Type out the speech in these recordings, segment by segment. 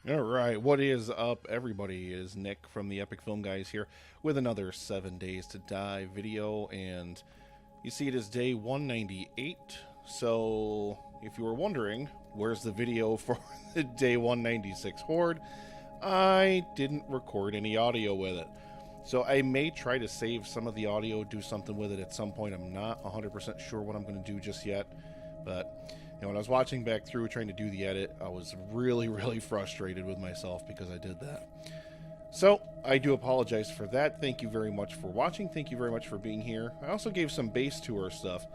All right, what is up, everybody? Is Nick from the Epic Film Guys here with another 7 Days to Die video, and you see it is day 198. So, if you were wondering, where's the video for the day 196 Horde? I didn't record any audio with it. So I may try to save some of the audio, do something with it at some point. I'm not 100% sure what I'm going to do just yet, but when I was watching back through trying to do the edit, I was really frustrated with myself because I did that. So, I do apologize for that. Thank you very much for watching. Thank you very much for being here. I also gave some base tour stuff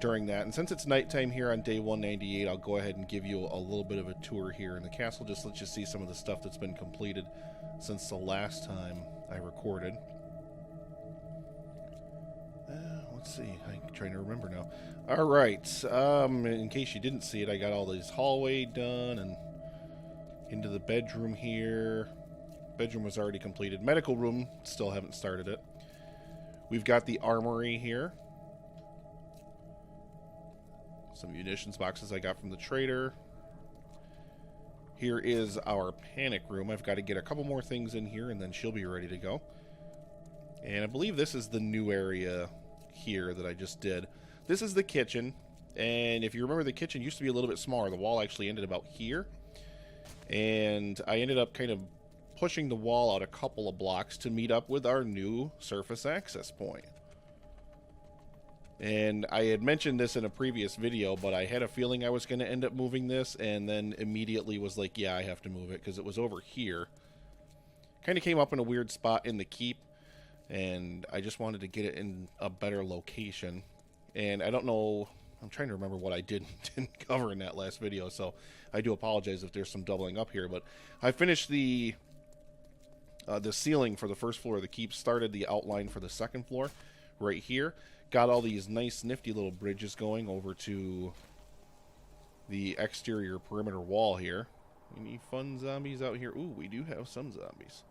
during that, and since it's nighttime here on day 198, I'll go ahead and give you a little bit of a tour here in the castle, just let you see some of the stuff that's been completed since the last time I recorded. Let's see, I'm trying to remember now. Alright, in case you didn't see it, I got all these hallway done and into the bedroom here. Bedroom was already completed. Medical room, still haven't started it. We've got the armory here. Some munitions boxes I got from the trader. Here is our panic room. I've got to get a couple more things in here and then she'll be ready to go. And I believe this is the new area here that I just did. This is the kitchen, and if you remember, the kitchen used to be a little bit smaller. The wall actually ended about here, and I ended up kind of pushing the wall out a couple of blocks to meet up with our new surface access point. And I had mentioned this in a previous video, but I had a feeling I was going to end up moving this, and then immediately was like, yeah, I have to move it, because it was over here. Kind of came up in a weird spot in the keep, and I just wanted to get it in a better location. And I don't know, I'm trying to remember what I didn't cover in that last video, so I do apologize if there's some doubling up here. But I finished the ceiling for the first floor of the keep, started the outline for the second floor right here. Got all these nice nifty little bridges going over to the exterior perimeter wall here. Any fun zombies out here? Ooh, we do have some zombies.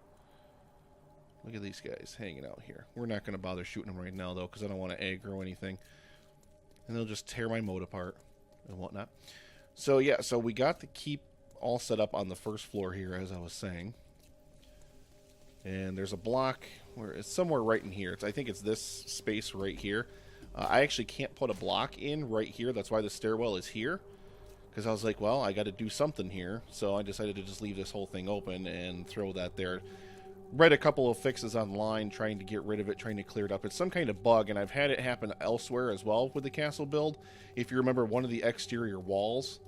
Look at these guys hanging out here. We're not going to bother shooting them right now, though, because I don't want to aggro anything. And they'll just tear my moat apart and whatnot. So, yeah, so we got the keep all set up on the first floor here, as I was saying. And there's a block where it's somewhere right in here. I think it's this space right here. I actually can't put a block in right here. That's why the stairwell is here. Because I was like, well, I got to do something here. So I decided to just leave this whole thing open and throw that there. Read a couple of fixes online trying to get rid of it, trying to clear it up. It's some kind of bug, and I've had it happen elsewhere as well with the castle build. If you remember one of the exterior walls,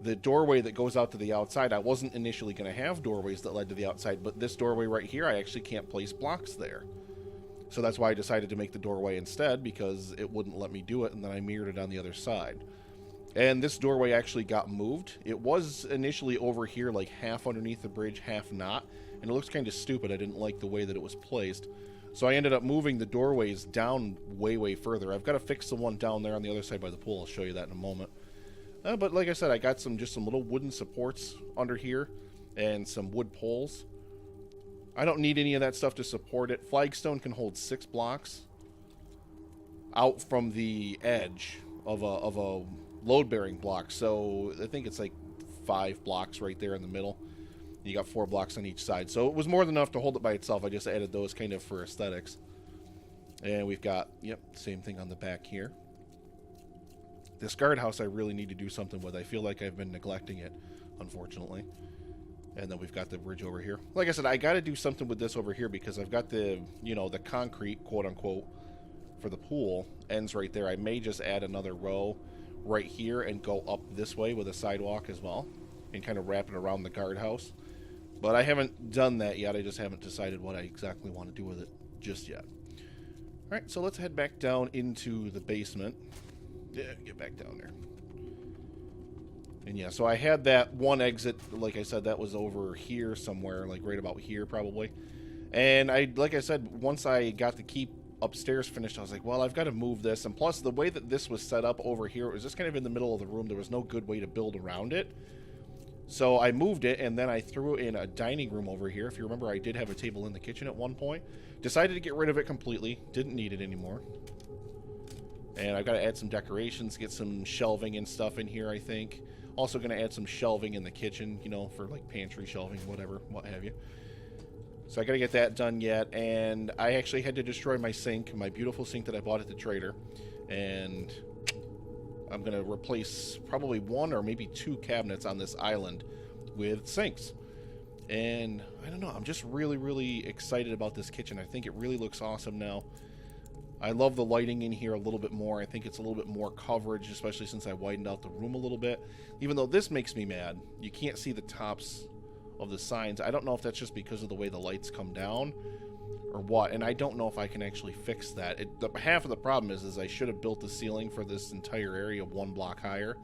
the doorway that goes out to the outside, I wasn't initially going to have doorways that led to the outside, but this doorway right here, I actually can't place blocks there. So that's why I decided to make the doorway instead, because it wouldn't let me do it, and then I mirrored it on the other side. And this doorway actually got moved. It was initially over here, like half underneath the bridge, half not. And it looks kind of stupid. I didn't like the way that it was placed. So I ended up moving the doorways down way further. I've got to fix the one down there on the other side by the pool. I'll show you that in a moment. But like I said, I got just some little wooden supports under here and some wood poles. I don't need any of that stuff to support it. Flagstone can hold 6 blocks out from the edge of a load-bearing block. So I think it's like 5 blocks right there in the middle. You got 4 blocks on each side. So it was more than enough to hold it by itself. I just added those kind of for aesthetics. And we've got, yep, same thing on the back here. This guardhouse I really need to do something with. I feel like I've been neglecting it, unfortunately. And then we've got the bridge over here. Like I said, I got to do something with this over here because I've got the, the concrete, quote-unquote, for the pool ends right there. I may just add another row right here and go up this way with a sidewalk as well and kind of wrap it around the guardhouse. But I haven't done that yet. I just haven't decided what I exactly want to do with it just yet. Alright, so let's head back down into the basement. Yeah, get back down there. And yeah, so I had that one exit, like I said, that was over here somewhere, like right about here probably. And like I said, once I got the keep upstairs finished, I was like, well, I've got to move this. And plus, the way that this was set up over here, it was just kind of in the middle of the room. There was no good way to build around it. So I moved it, and then I threw in a dining room over here. If you remember, I did have a table in the kitchen at one point. Decided to get rid of it completely. Didn't need it anymore. And I've got to add some decorations, get some shelving and stuff in here, I think. Also going to add some shelving in the kitchen, you know, for like pantry shelving, whatever, what have you. So I got to get that done yet, and I actually had to destroy my sink, my beautiful sink that I bought at the trader, and I'm going to replace probably 1 or maybe 2 cabinets on this island with sinks. And I don't know, I'm just really, really excited about this kitchen. I think it really looks awesome now. I love the lighting in here a little bit more. I think it's a little bit more coverage, especially since I widened out the room a little bit. Even though this makes me mad. You can't see the tops of the signs. I don't know if that's just because of the way the lights come down or what, and I don't know if I can actually fix that. Half of the problem is I should have built the ceiling for this entire area 1 block higher.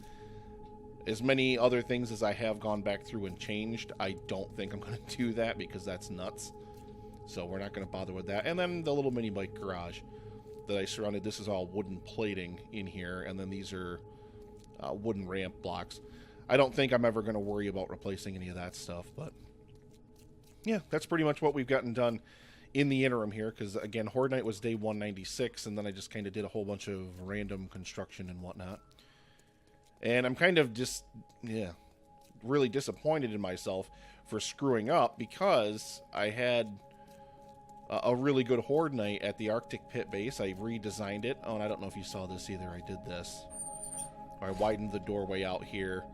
As many other things as I have gone back through and changed, I don't think I'm going to do that because that's nuts. So we're not going to bother with that. And then the little mini bike garage that I surrounded, this is all wooden plating in here, and then these are wooden ramp blocks. I don't think I'm ever going to worry about replacing any of that stuff, but yeah, that's pretty much what we've gotten done in the interim here, because again, Horde Night was day 196, and then I just kind of did a whole bunch of random construction and whatnot. And I'm kind of just, yeah, really disappointed in myself for screwing up, because I had a really good Horde Night at the Arctic Pit base. I redesigned it. Oh, and I don't know if you saw this either. I did this. I widened the doorway out here.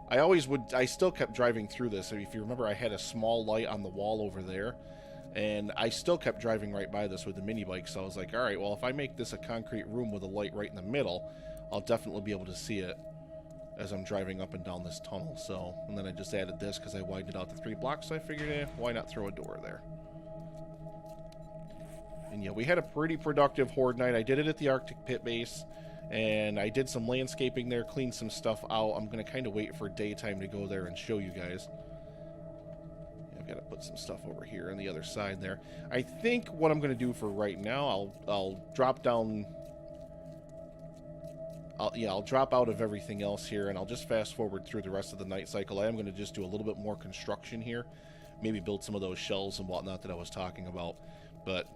I still kept driving through this. If you remember, I had a small light on the wall over there, and I still kept driving right by this with the mini bike. So I was like, all right, well, if I make this a concrete room with a light right in the middle, I'll definitely be able to see it as I'm driving up and down this tunnel. So, and then I just added this because I widened it out to 3 blocks. So I figured, why not throw a door there? And yeah, we had a pretty productive Horde Night. I did it at the Arctic Pit base, and I did some landscaping there, cleaned some stuff out. I'm going to kind of wait for daytime to go there and show you guys. I've got to put some stuff over here on the other side there. I think what I'm going to do for right now, I'll drop down. I'll drop out of everything else here, and I'll just fast forward through the rest of the night cycle. I am going to just do a little bit more construction here. Maybe build some of those shells and whatnot that I was talking about. But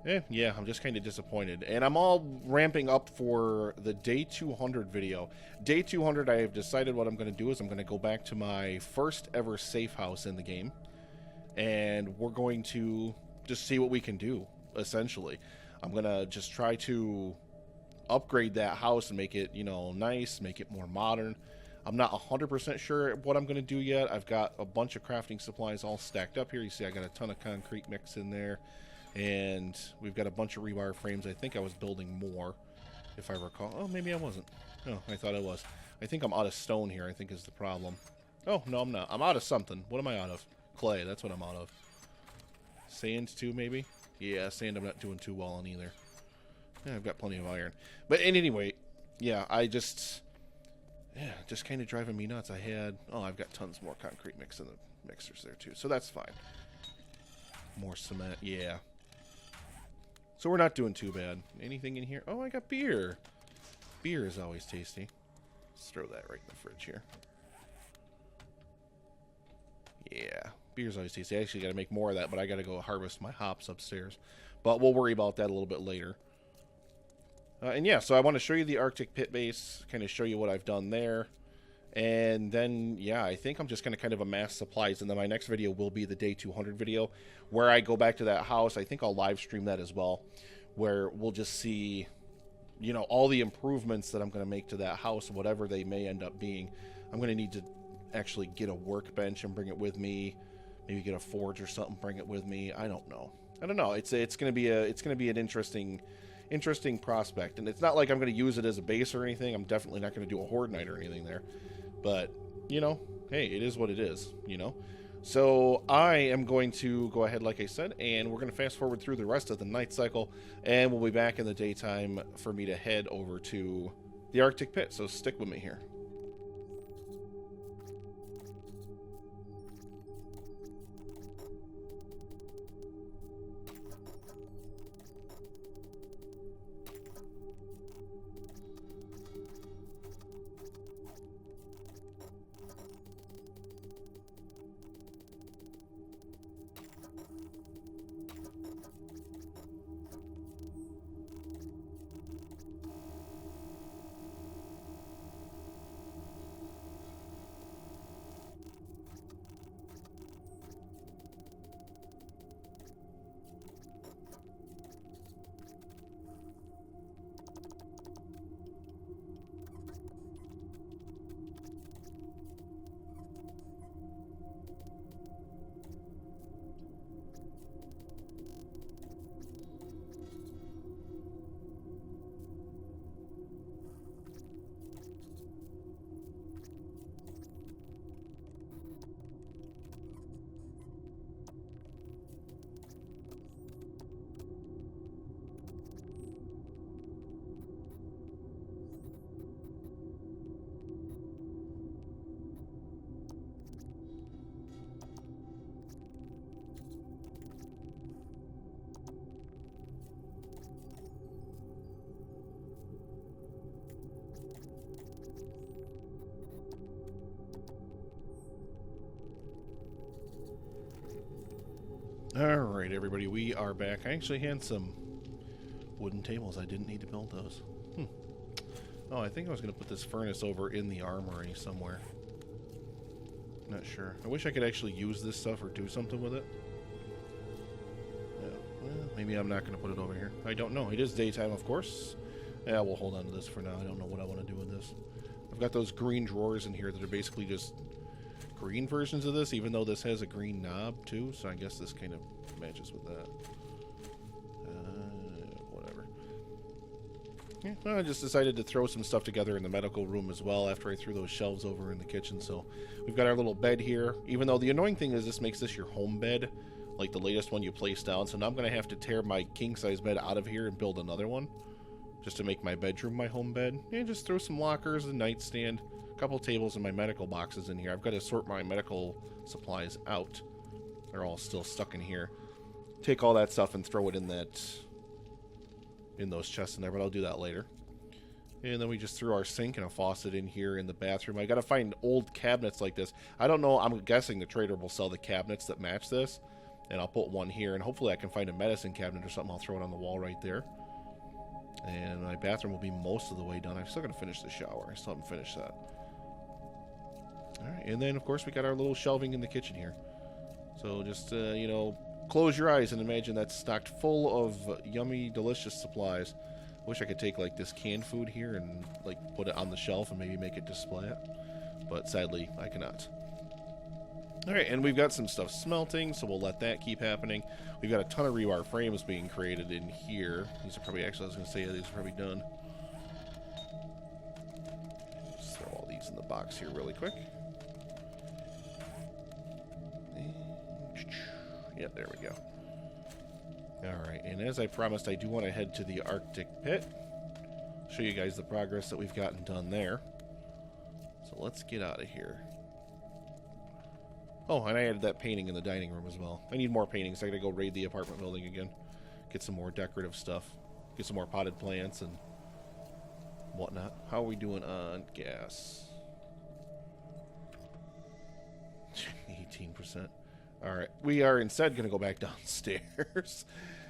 yeah, I'm just kind of disappointed. And I'm all ramping up for the day 200 video. Day 200, I have decided what I'm going to do is I'm going to go back to my first ever safe house in the game. And we're going to just see what we can do, essentially. I'm going to just try to upgrade that house and make it, you know, nice, make it more modern. I'm not 100% sure what I'm going to do yet. I've got a bunch of crafting supplies all stacked up here. You see I got a ton of concrete mix in there. And we've got a bunch of rebar frames. I think I was building more, if I recall. Oh, maybe I wasn't. No, I thought I was. I think I'm out of stone here, I think is the problem. Oh, no, I'm not. I'm out of something. What am I out of? Clay, that's what I'm out of. Sand, too, maybe? Yeah, sand I'm not doing too well on either. Yeah, I've got plenty of iron. But anyway, yeah, just kind of driving me nuts. I've got tons more concrete mix in the mixers there, too. So that's fine. More cement, yeah. So we're not doing too bad. Anything in here? Oh, I got beer. Beer is always tasty. Let's throw that right in the fridge here. Yeah, beer's always tasty. I actually got to make more of that, but I got to go harvest my hops upstairs. But we'll worry about that a little bit later. And yeah, so I want to show you the Arctic Pit base, kind of show you what I've done there. And then, yeah, I think I'm just going to kind of amass supplies. And then my next video will be the day 200 video, where I go back to that house. I think I'll live stream that as well, where we'll just see, you know, all the improvements that I'm going to make to that house, whatever they may end up being. I'm going to need to actually get a workbench and bring it with me. Maybe get a forge or something, bring it with me. I don't know. It's going to be an interesting prospect. And it's not like I'm going to use it as a base or anything. I'm definitely not going to do a Horde Night or anything there. But, you know, hey, it is what it is, you know. So I am going to go ahead, like I said, and we're going to fast forward through the rest of the night cycle, and we'll be back in the daytime for me to head over to the Arctic Pit. So stick with me here. Alright, everybody, we are back. I actually had some wooden tables. I didn't need to build those. Oh, I think I was going to put this furnace over in the armory somewhere. Not sure. I wish I could actually use this stuff or do something with it. Yeah, well, maybe I'm not going to put it over here. I don't know. It is daytime, of course. Yeah, we'll hold on to this for now. I don't know what I want to do with this. I've got those green drawers in here that are basically just green versions of this, even though this has a green knob too, so I guess this kind of matches with that. Whatever. Yeah, well, I just decided to throw some stuff together in the medical room as well after I threw those shelves over in the kitchen. So we've got our little bed here, even though the annoying thing is this makes this your home bed, like the latest one you place down. So now I'm going to have to tear my king-size bed out of here and build another one just to make my bedroom my home bed. And just throw some lockers, a nightstand, couple tables, and my medical boxes in here. I've got to sort my medical supplies out. They're all still stuck in here. Take all that stuff and throw it in those chests in there, but I'll do that later. And then we just threw our sink and a faucet in here in the bathroom. I got to find old cabinets like this. I don't know. I'm guessing the trader will sell the cabinets that match this, and I'll put one here, and hopefully I can find a medicine cabinet or something. I'll throw it on the wall right there. And my bathroom will be most of the way done. I'm still going to finish the shower. I still haven't finished that. Alright, and then, of course, we got our little shelving in the kitchen here. So just, you know, close your eyes and imagine that's stocked full of yummy, delicious supplies. I wish I could take, like, this canned food here and, like, put it on the shelf and maybe make it display it. But, sadly, I cannot. Alright, and we've got some stuff smelting, so we'll let that keep happening. We've got a ton of rebar frames being created in here. These are probably, actually, I was going to say, these are probably done. Just throw all these in the box here really quick. Yep, there we go. Alright, and as I promised, I do want to head to the Arctic Pit. Show you guys the progress that we've gotten done there. So let's get out of here. Oh, and I added that painting in the dining room as well. I need more paintings. I gotta go raid the apartment building again. Get some more decorative stuff. Get some more potted plants and whatnot. How are we doing on gas? 18%. Alright, we are instead going to go back downstairs.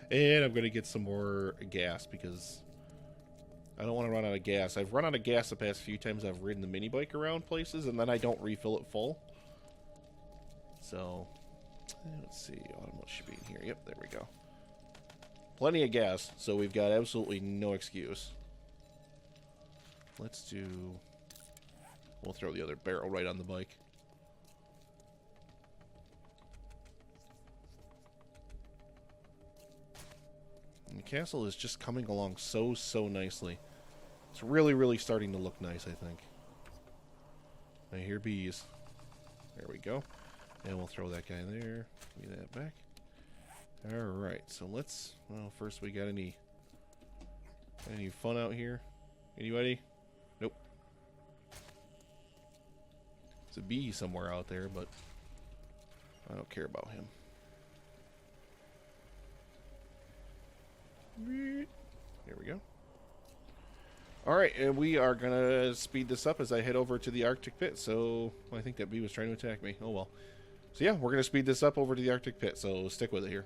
And I'm going to get some more gas because I don't want to run out of gas. I've run out of gas the past few times I've ridden the mini bike around places, and then I don't refill it full. So, let's see. What should be in here? Yep, there we go. Plenty of gas, so we've got absolutely no excuse. Let's do... We'll throw the other barrel right on the bike. And the castle is just coming along so nicely. It's really starting to look nice, I think. I hear bees. There we go. And we'll throw that guy there. Give me that back. Alright, so let's... Well, first we got any fun out here? Anybody? Nope. There's a bee somewhere out there, but I don't care about him. Here we go. Alright, and we are going to speed this up as I head over to the Arctic Pit. So, I think that bee was trying to attack me. Oh well. So yeah, we're going to speed this up over to the Arctic Pit, so stick with it here.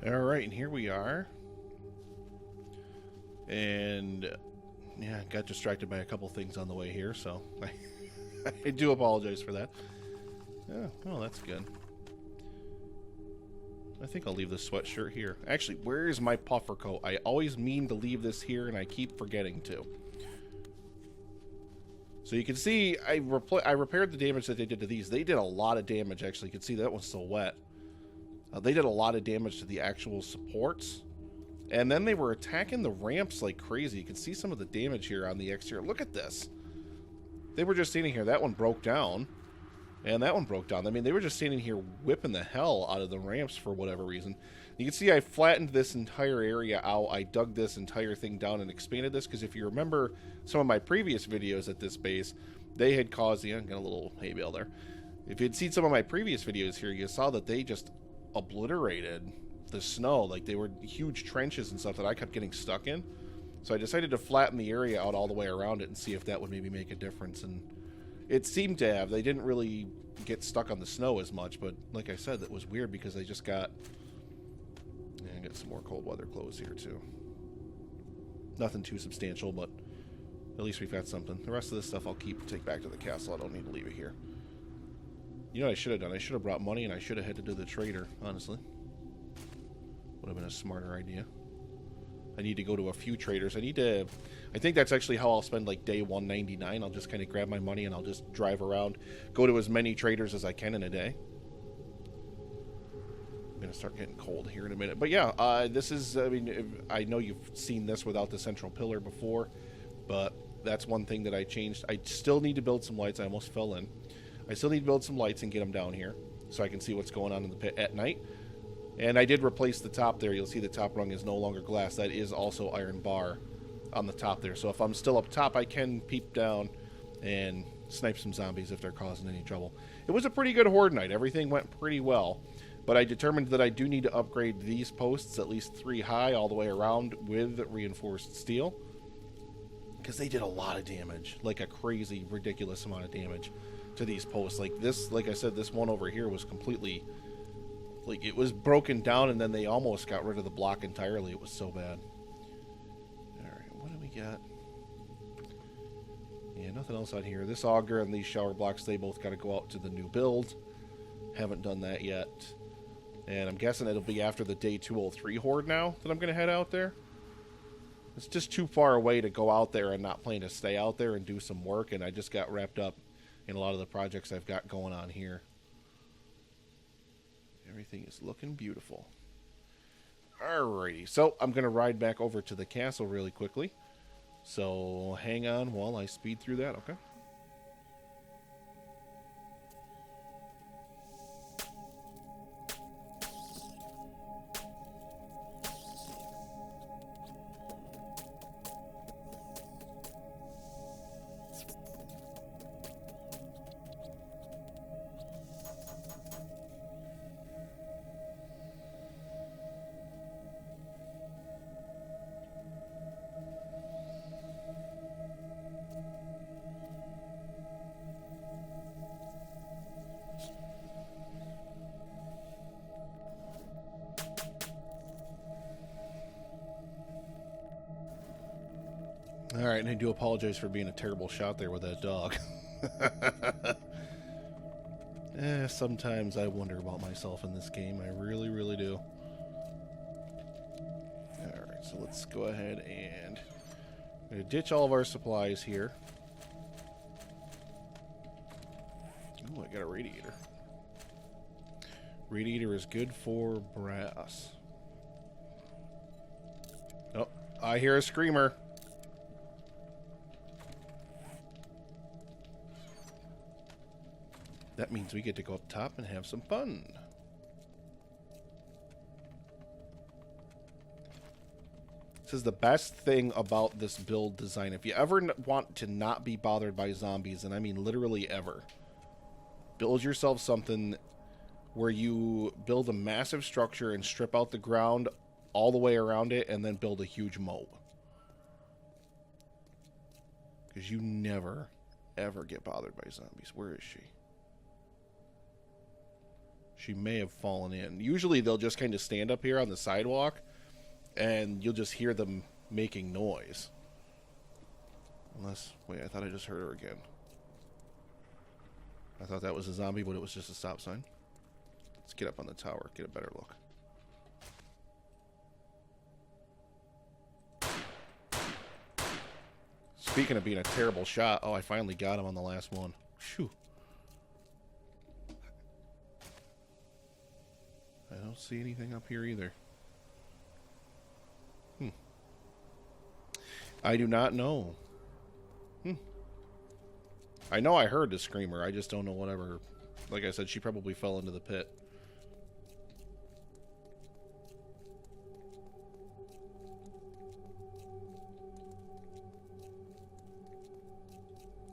Alright, and here we are. And, yeah, got distracted by a couple things on the way here, so I do apologize for that. Yeah, well, that's good. I think I'll leave this sweatshirt here. Actually, where is my puffer coat? I always mean to leave this here, and I keep forgetting to. So you can see, I repaired the damage that they did to these. They did a lot of damage, actually. You can see that one's still wet. They did a lot of damage to the actual supports. And then they were attacking the ramps like crazy. You can see some of the damage here on the exterior. Look at this. They were just standing here. That one broke down. And that one broke down. I mean, they were just standing here whipping the hell out of the ramps for whatever reason. You can see I flattened this entire area out. I dug this entire thing down and expanded this, because if you remember some of my previous videos at this base, they had caused... Yeah, got a little hay bale there. If you'd seen some of my previous videos here, you saw that they just obliterated the snow. Like, they were huge trenches and stuff that I kept getting stuck in. So I decided to flatten the area out all the way around it and see if that would maybe make a difference. And it seemed to have. They didn't really get stuck on the snow as much, but like I said, that was weird because they just got... Yeah, I got some more cold weather clothes here too. Nothing too substantial, but at least we've got something. The rest of this stuff I'll take back to the castle. I don't need to leave it here. You know what I should have done? I should have brought money and I should have headed to the trader, honestly. Would have been a smarter idea. I need to go to a few traders. I think that's actually how I'll spend like day 199. I'll just kind of grab my money and I'll just drive around, go to as many traders as I can in a day. I'm going to start getting cold here in a minute. But yeah, this is, I mean, I know you've seen this without the central pillar before, but that's one thing that I changed. I still need to build some lights. I almost fell in. I still need to build some lights and get them down here so I can see what's going on in the pit at night. And I did replace the top there. You'll see the top rung is no longer glass. That is also iron bar on the top there. So if I'm still up top, I can peep down and snipe some zombies if they're causing any trouble. It was a pretty good horde night. Everything went pretty well. But I determined that I do need to upgrade these posts at least 3 high all the way around with reinforced steel. Because they did a lot of damage. Like a crazy, ridiculous amount of damage to these posts. Like this, like I said, this one over here was completely... Like, it was broken down, and then they almost got rid of the block entirely. It was so bad. Alright, what do we got? Yeah, nothing else out here. This auger and these shower blocks, they both got to go out to the new build. Haven't done that yet. And I'm guessing it'll be after the day 203 horde now that I'm going to head out there. It's just too far away to go out there and not plan to stay out there and do some work, and I just got wrapped up in a lot of the projects I've got going on here. Everything is looking beautiful. Alrighty, so I'm going to ride back over to the castle really quickly. So hang on while I speed through that, okay? Alright, and I do apologize for being a terrible shot there with that dog. Sometimes I wonder about myself in this game. I really, really do. Alright, so let's go ahead and... I'm going to ditch all of our supplies here. Ooh, I got a radiator. Radiator is good for brass. Oh, I hear a screamer. That means we get to go up top and have some fun. This is the best thing about this build design. If you ever want to not be bothered by zombies, and I mean literally ever, build yourself something where you build a massive structure and strip out the ground all the way around it and then build a huge moat. Because you never, ever get bothered by zombies. Where is she? She may have fallen in. Usually they'll just kind of stand up here on the sidewalk and you'll just hear them making noise. Unless, wait, I thought I just heard her again. I thought that was a zombie, but it was just a stop sign. Let's get up on the tower, get a better look. Speaking of being a terrible shot, oh, I finally got him on the last one. Phew. I don't see anything up here either. I do not know. I know I heard the screamer. I just don't know whatever Like I said, she probably fell into the pit.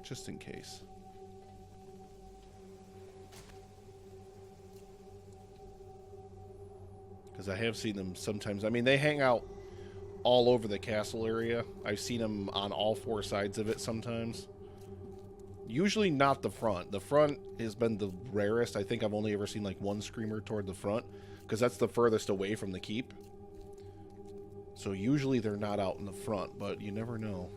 Just in case. Because I have seen them sometimes. I mean, they hang out all over the castle area. I've seen them on all four sides of it sometimes. Usually not the front. The front has been the rarest. I think I've only ever seen like one screamer toward the front, because that's the furthest away from the keep. So usually they're not out in the front, but you never know.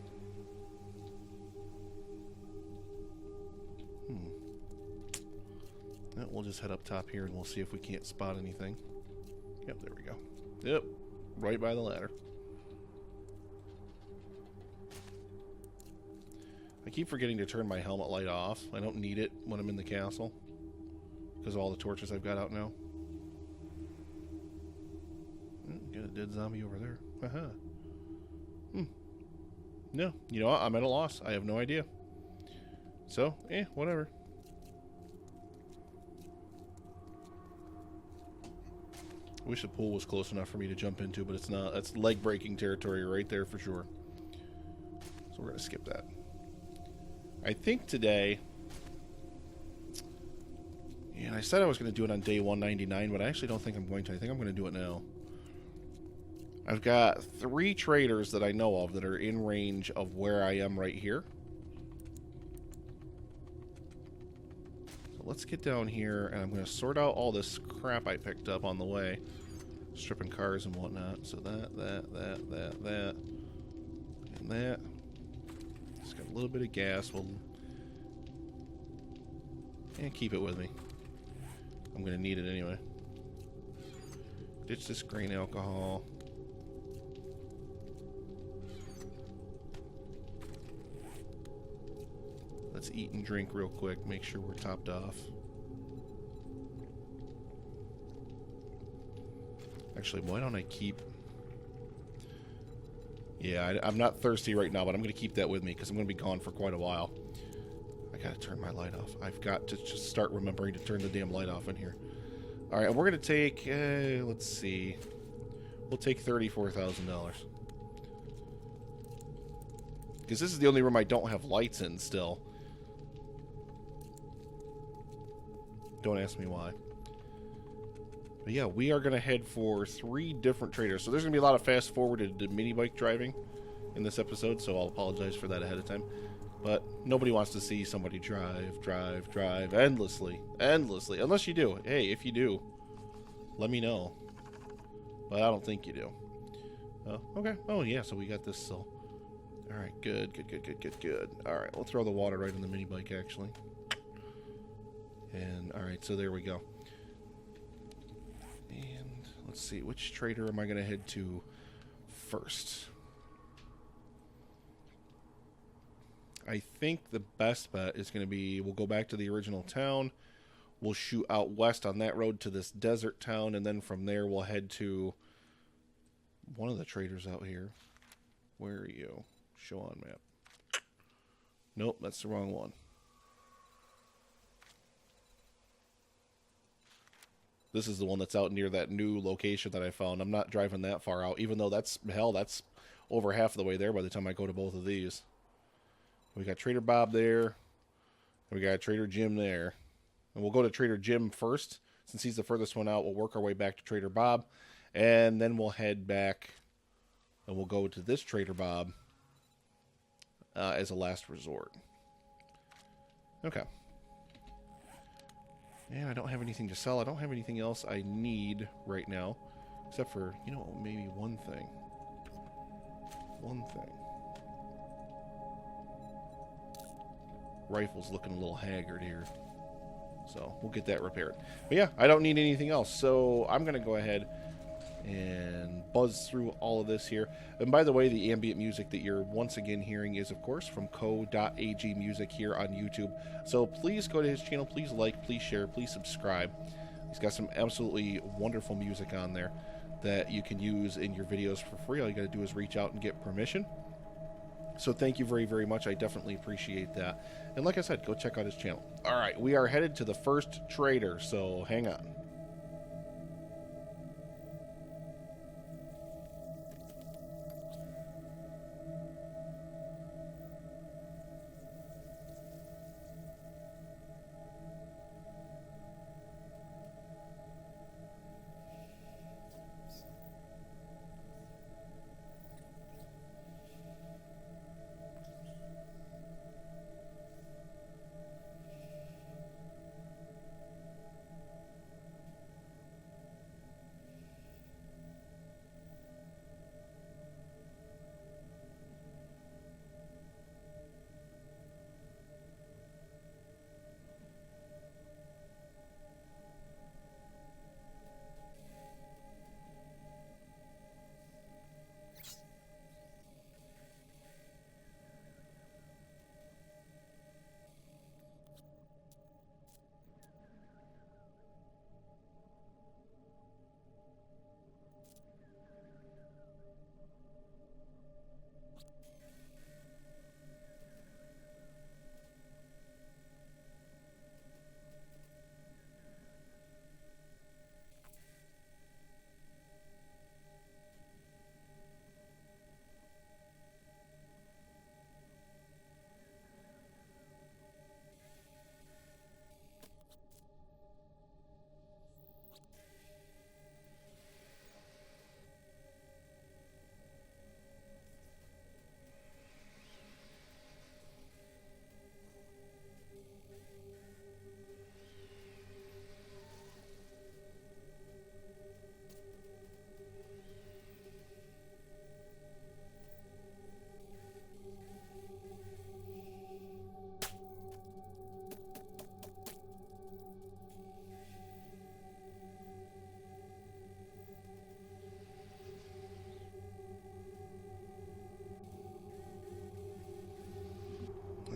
Yeah, we'll just head up top here and we'll see if we can't spot anything. Yep, there we go. Yep, right by the ladder. I keep forgetting to turn my helmet light off. I don't need it when I'm in the castle because of all the torches I've got out now. Got a dead zombie over there. Haha. No, you know what? I'm at a loss. I have no idea. So, whatever. I wish the pool was close enough for me to jump into, but it's not. That's leg-breaking territory right there for sure. So we're going to skip that. I think today... And I said I was going to do it on day 199, but I actually don't think I'm going to. I think I'm going to do it now. I've got 3 traders that I know of that are in range of where I am right here. So let's get down here, and I'm going to sort out all this crap I picked up on the way. Stripping cars and whatnot. So that, and that. Just got a little bit of gas. We'll... And keep it with me. I'm going to need it anyway. Ditch this grain alcohol. Let's eat and drink real quick. Make sure we're topped off. Actually, why don't I keep... Yeah, I'm not thirsty right now, but I'm going to keep that with me because I'm going to be gone for quite a while. I got to turn my light off. I've got to just start remembering to turn the damn light off in here. Alright, and we're going to take... let's see. We'll take $34,000. Because this is the only room I don't have lights in still. Don't ask me why. But yeah, we are going to head for 3 different traders. So there's going to be a lot of fast-forwarded mini bike driving in this episode, so I'll apologize for that ahead of time. But nobody wants to see somebody drive endlessly. Unless you do. Hey, if you do, let me know. But I don't think you do. Oh, okay. Oh, yeah, so we got this still. Alright, good. Alright, we'll throw the water right in the mini bike, actually. And, alright, so there we go. And let's see, which trader am I going to head to first? I think the best bet is going to be, we'll go back to the original town. We'll shoot out west on that road to this desert town, and then from there we'll head to one of the traders out here. Where are you? Show on map. Nope, that's the wrong one. This is the one that's out near that new location that I found. I'm not driving that far out, even though that's, hell, that's over half of the way there by the time I go to both of these. We got Trader Bob there, and we got Trader Jim there. And we'll go to Trader Jim first. Since he's the furthest one out, we'll work our way back to Trader Bob, and then we'll head back, and we'll go to this Trader Bob as a last resort. Okay. And I don't have anything to sell. I don't have anything else I need right now. Except for, you know, maybe one thing. Rifle's looking a little haggard here. So, we'll get that repaired. But yeah, I don't need anything else. So, I'm going to go ahead and buzz through all of this here. And by the way, the ambient music that you're once again hearing is, of course, from Co.ag Music here on YouTube. So please go to his channel. Please like, please share, please subscribe. He's got some absolutely wonderful music on there that you can use in your videos for free. All you got to do is reach out and get permission. So thank you very, very much. I definitely appreciate that. And like I said, go check out his channel. All right, we are headed to the first trader, so hang on.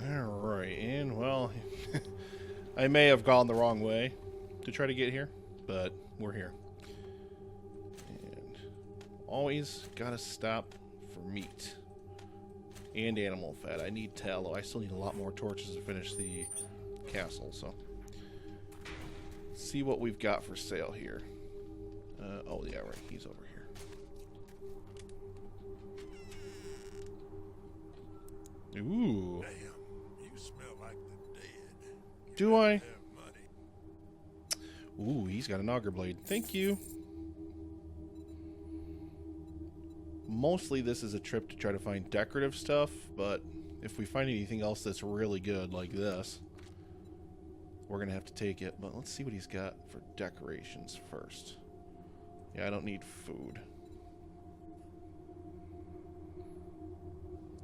Alright, and well, I may have gone the wrong way to try to get here, but we're here. And always gotta stop for meat and animal fat. I need tallow. I still need a lot more torches to finish the castle, so let's see what we've got for sale here. Oh yeah, right, he's over here. Ooh. Damn, you smell like the dead. Do I? Have money. Ooh, he's got an auger blade. Thank you. Mostly this is a trip to try to find decorative stuff, but if we find anything else that's really good like this, we're going to have to take it. But let's see what he's got for decorations first. Yeah, I don't need food.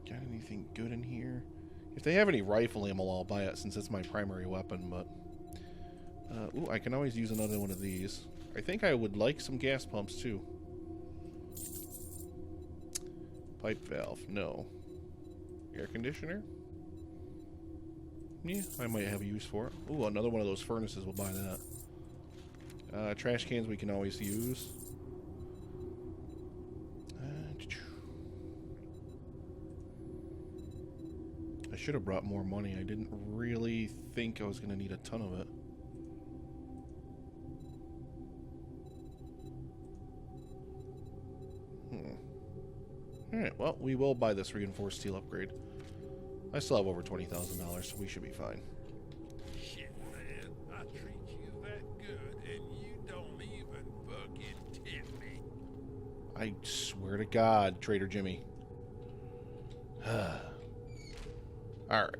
Got anything good in here? If they have any rifle ammo, I'll buy it since it's my primary weapon, but... ooh, I can always use another one of these. I think I would like some gas pumps, too. Pipe valve, no. Air conditioner? Yeah, I might have a use for it. Ooh, another one of those furnaces, we'll buy that. Trash cans we can always use. I should have brought more money. I didn't really think I was going to need a ton of it. Alright, well, we will buy this reinforced steel upgrade. I still have over $20,000, so we should be fine. Shit, man. I treat you that good, and you don't even fucking tip me. I swear to God, Trader Jimmy. Alright.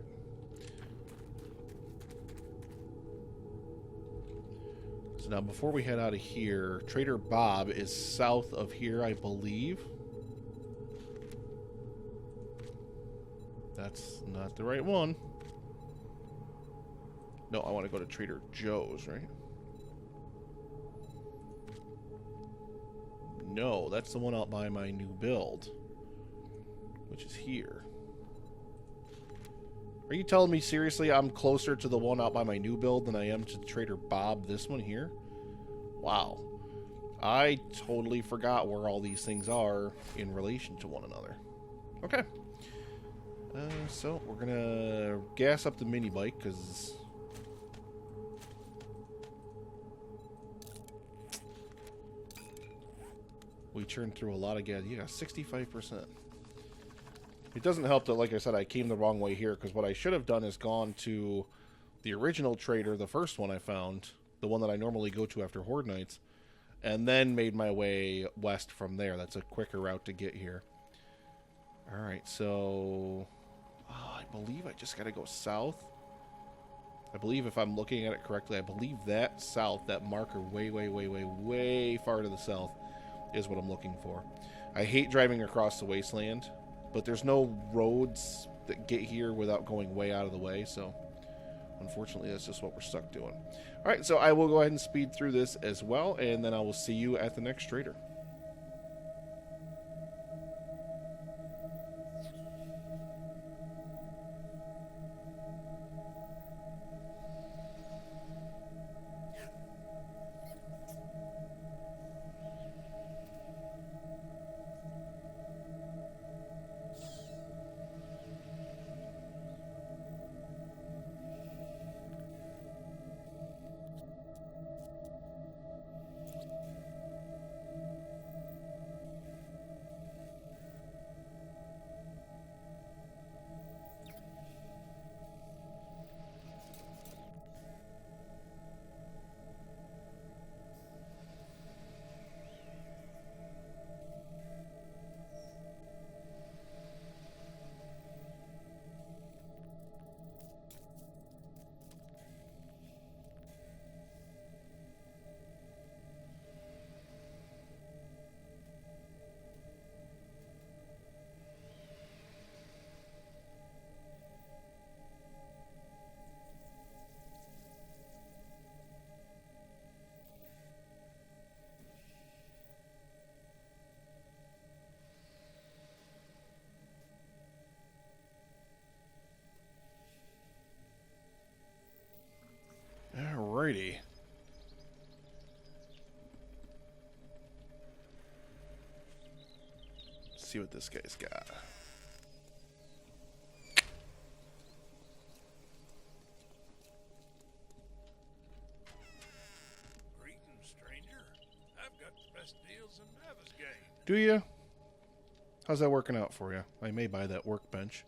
So now, before we head out of here, Trader Bob is south of here, I believe. That's not the right one. No, I want to go to Trader Joe's, right? No, that's the one out by my new build, which is here. Are you telling me seriously I'm closer to the one out by my new build than I am to Trader Bob, this one here? Wow. I totally forgot where all these things are in relation to one another. Okay. So we're gonna gas up the mini bike because we churned through a lot of gas. Yeah, 65%. It doesn't help that, like I said, I came the wrong way here, because what I should have done is gone to the original trader, the first one I found, the one that I normally go to after Horde Nights, and then made my way west from there. That's a quicker route to get here. Alright, so I believe I just gotta go south. I believe, if I'm looking at it correctly, I believe that south, that marker way far to the south, is what I'm looking for. I hate driving across the wasteland, but there's no roads that get here without going way out of the way, so unfortunately that's just what we're stuck doing. Alright, so I will go ahead and speed through this as well, and then I will see you at the next trader. Alrighty. Let's see what this guy's got. Greetings, stranger. I've got the best deals in Navezgane. Do you? How's that working out for you? I may buy that workbench.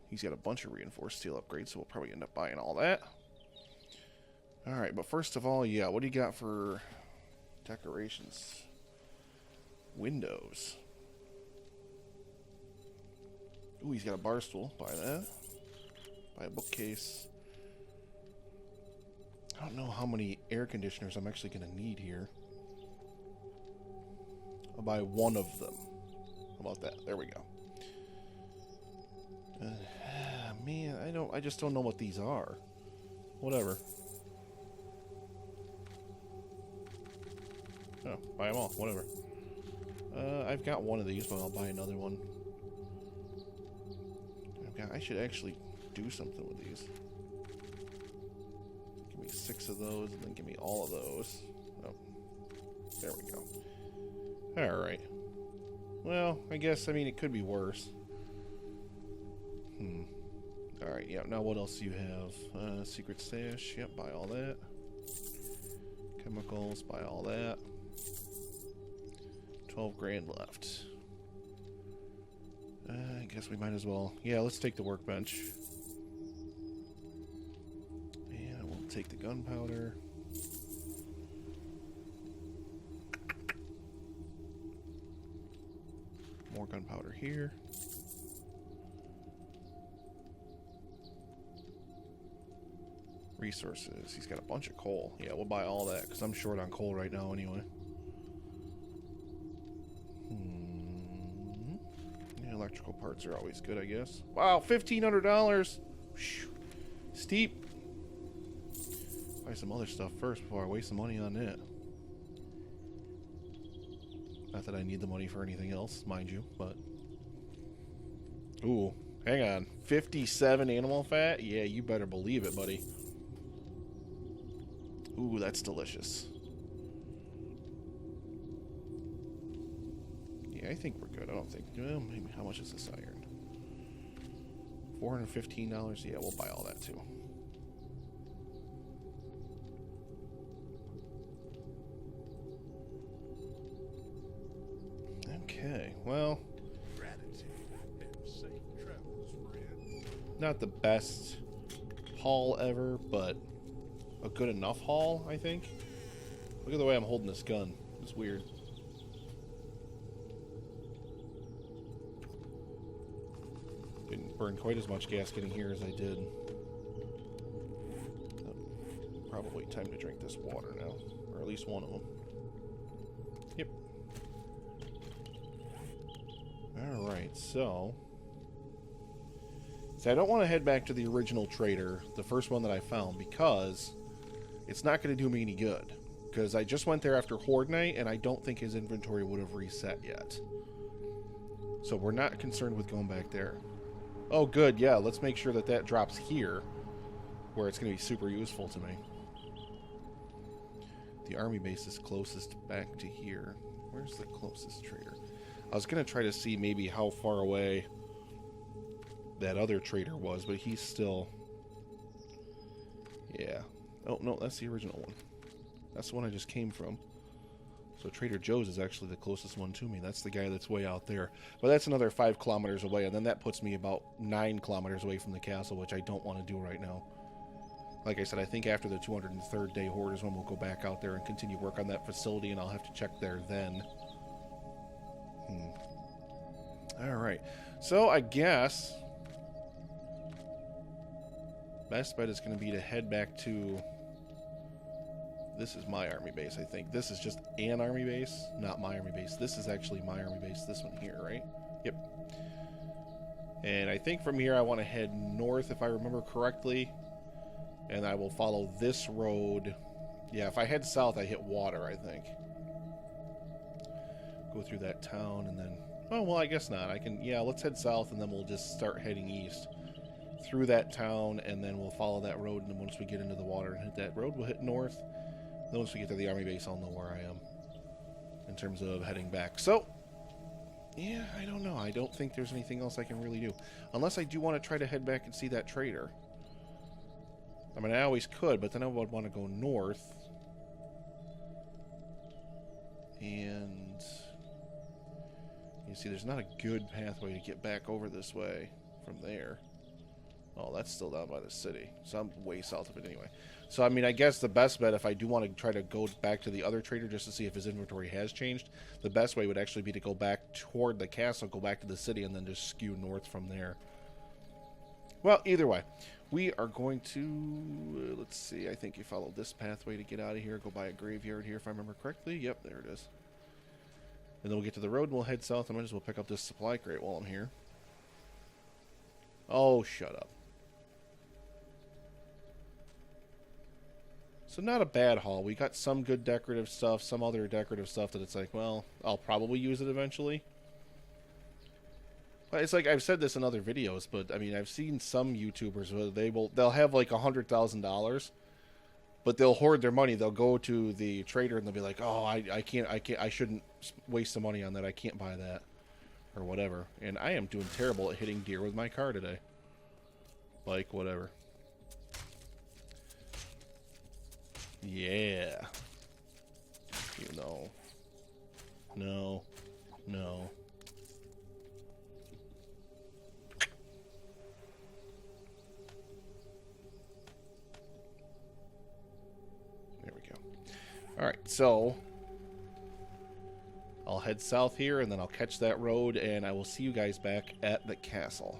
He's got a bunch of reinforced steel upgrades, so we'll probably end up buying all that. Alright, but first of all, yeah, what do you got for decorations? Windows. Ooh, he's got a bar stool. Buy that. Buy a bookcase. I don't know how many air conditioners I'm actually going to need here. I'll buy one of them. How about that? There we go. Man, I just don't know what these are. Whatever. Oh, buy them all. Whatever. I've got one of these, but I'll buy another one. I should actually do something with these. Give me 6 of those, and then give me all of those. Oh, there we go. Alright. Well, I guess, it could be worse. Alright, yeah, now what else do you have? Secret stash, yep, buy all that. Chemicals, buy all that. 12 grand left. I guess we might as well. Yeah, let's take the workbench. And we'll take the gunpowder. More gunpowder here. Resources. He's got a bunch of coal. Yeah, we'll buy all that because I'm short on coal right now anyway. Yeah, electrical parts are always good, I guess. Wow, $1,500. Steep. Buy some other stuff first before I waste some money on that. Not that I need the money for anything else, mind you, but... Ooh, hang on. 57 animal fat? Yeah, you better believe it, buddy. Ooh, that's delicious. Yeah, I think we're good. I don't think... Well, maybe how much is this iron? $415. Yeah, we'll buy all that too. Okay, well, Gratitude and safe travels, friend. not the best haul ever, but a good enough haul, I think. Look at the way I'm holding this gun. It's weird. Didn't burn quite as much gas getting here as I did. Probably time to drink this water now, or at least one of them. Yep. Alright, so I don't want to head back to the original trader, the first one that I found, because it's not going to do me any good. Because I just went there after Horde Night, and I don't think his inventory would have reset yet. So we're not concerned with going back there. Oh, good, yeah, let's make sure that that drops here, where it's going to be super useful to me. The army base is closest back to here. Where's the closest trader? I was going to try to see maybe how far away that other trader was, but he's still... Yeah. Oh, no, that's the original one. That's the one I just came from. So Trader Joe's is actually the closest one to me. That's the guy that's way out there. But that's another 5 kilometers away, and then that puts me about 9 kilometers away from the castle, which I don't want to do right now. Like I said, I think after the 203rd day Horde is when we'll go back out there and continue work on that facility, and I'll have to check there then. Alright. So I guess best bet is going to be to head back to... This is my army base, I think. This is just an army base, not my army base. This is actually my army base, this one here, right? Yep. And I think from here I want to head north, if I remember correctly. And I will follow this road. Yeah, if I head south, I hit water, I think. Go through that town, and then... Oh, well, I guess not. I can... Yeah, let's head south, and then we'll just start heading east. Through that town, and then we'll follow that road, and then once we get into the water and hit that road, we'll hit north. Then once we get to the army base, I'll know where I am in terms of heading back. So, yeah, I don't know. I don't think there's anything else I can really do. Unless I do want to try to head back and see that trader. I mean, I always could, but then I would want to go north. And you see, there's not a good pathway to get back over this way from there. Oh, that's still down by the city. So I'm way south of it anyway. So, I mean, I guess the best bet, if I do want to try to go back to the other trader just to see if his inventory has changed, the best way would actually be to go back toward the castle, go back to the city, and then just skew north from there. Well, either way, we are going to, let's see, I think you follow this pathway to get out of here, go by a graveyard here if I remember correctly. Yep, there it is. And then we'll get to the road and we'll head south. I might as well pick up this supply crate while I'm here. Oh, shut up. So not a bad haul. We got some good decorative stuff, some other decorative stuff that it's like, well, I'll probably use it eventually. It's like I've said this in other videos, but I mean I've seen some YouTubers where they'll have like $100,000, but they'll hoard their money. They'll go to the trader and they'll be like, oh, I shouldn't waste the money on that. I can't buy that or whatever. And I am doing terrible at hitting deer with my car today. Like whatever. Yeah. You know. No. No. There we go. Alright, so I'll head south here and then I'll catch that road and I will see you guys back at the castle.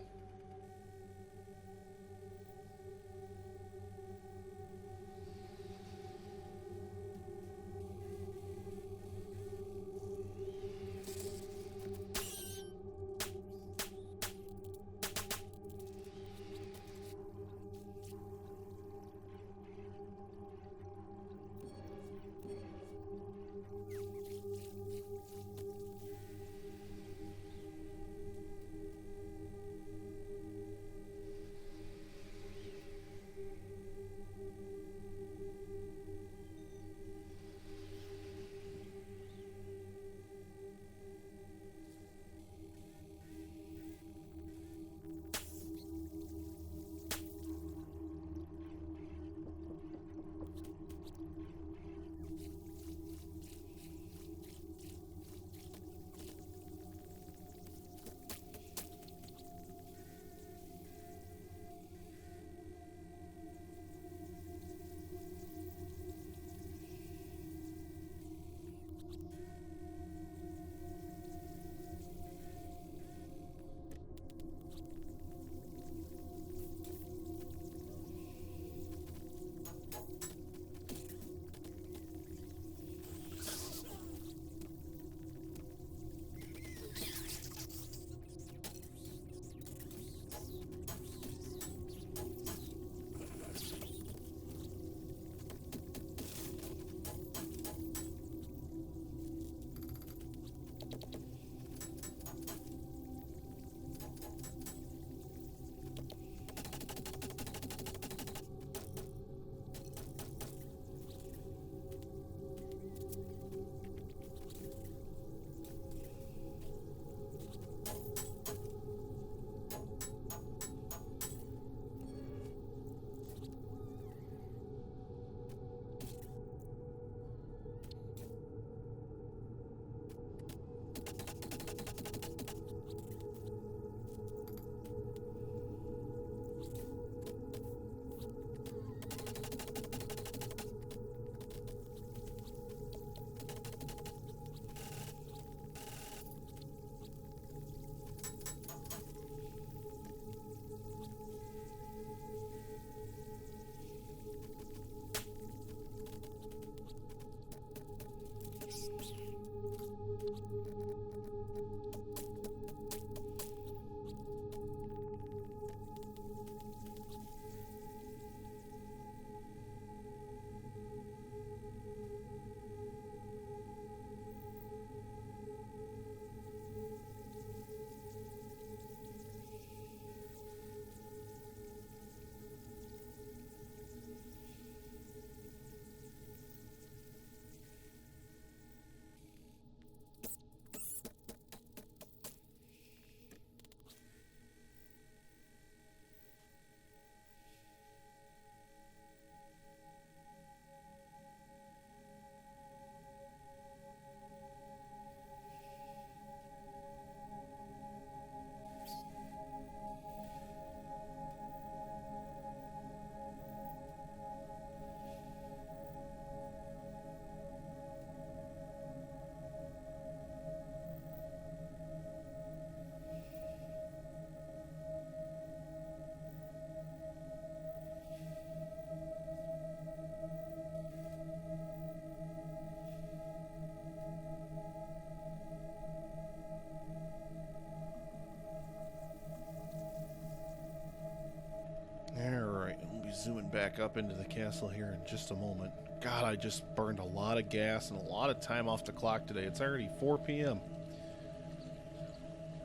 zooming back up into the castle here in just a moment. God, I just burned a lot of gas and a lot of time off the clock today. It's already 4 p.m.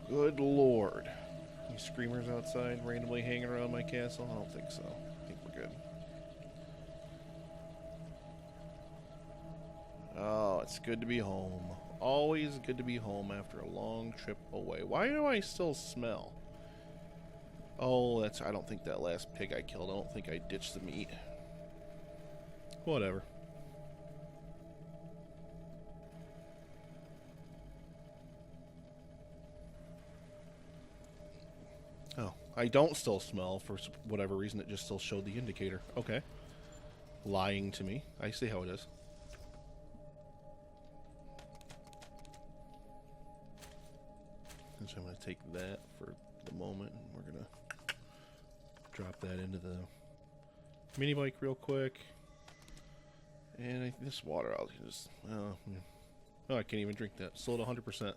Good Lord. Any screamers outside randomly hanging around my castle? I don't think so. I think we're good. Oh, it's good to be home. Always good to be home after a long trip away. Why do I still smell? Oh, I don't think that last pig I killed, I don't think I ditched the meat. Whatever. Oh, I don't still smell for whatever reason. It just still showed the indicator. Okay. Lying to me. I see how it is. So I'm going to take that for the moment, and we're going to drop that into the mini bike real quick. And this water, I'll just... Oh, I can't even drink that. Sold 100%.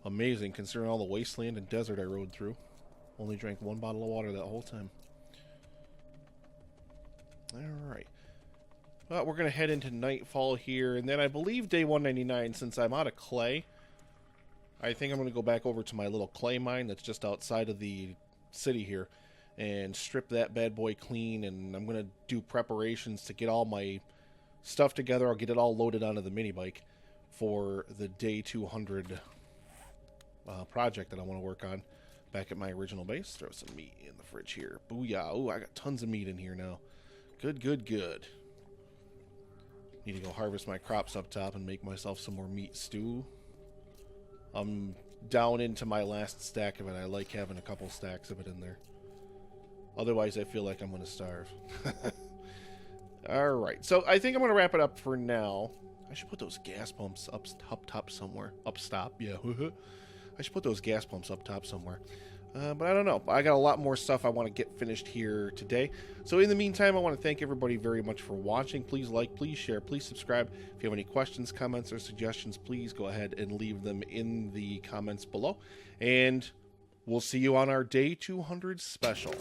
Amazing, considering all the wasteland and desert I rode through. Only drank 1 bottle of water that whole time. Alright. Well, we're going to head into nightfall here, and then I believe day 199, since I'm out of clay, I think I'm going to go back over to my little clay mine that's just outside of the city here and strip that bad boy clean, and I'm going to do preparations to get all my stuff together. I'll get it all loaded onto the mini bike for the day 200 project that I want to work on back at my original base. Throw some meat in the fridge here. Booyah. Ooh, I got tons of meat in here now. Good, good, good. Need to go harvest my crops up top and make myself some more meat stew. I'm down into my last stack of it. I like having a couple stacks of it in there. Otherwise, I feel like I'm going to starve. Alright, so I think I'm going to wrap it up for now. I should put those gas pumps up top somewhere. Up stop, yeah. I should put those gas pumps up top somewhere. But I don't know. I got a lot more stuff I want to get finished here today. So in the meantime, I want to thank everybody very much for watching. Please like, please share, please subscribe. If you have any questions, comments, or suggestions, please go ahead and leave them in the comments below. And we'll see you on our Day 200 special.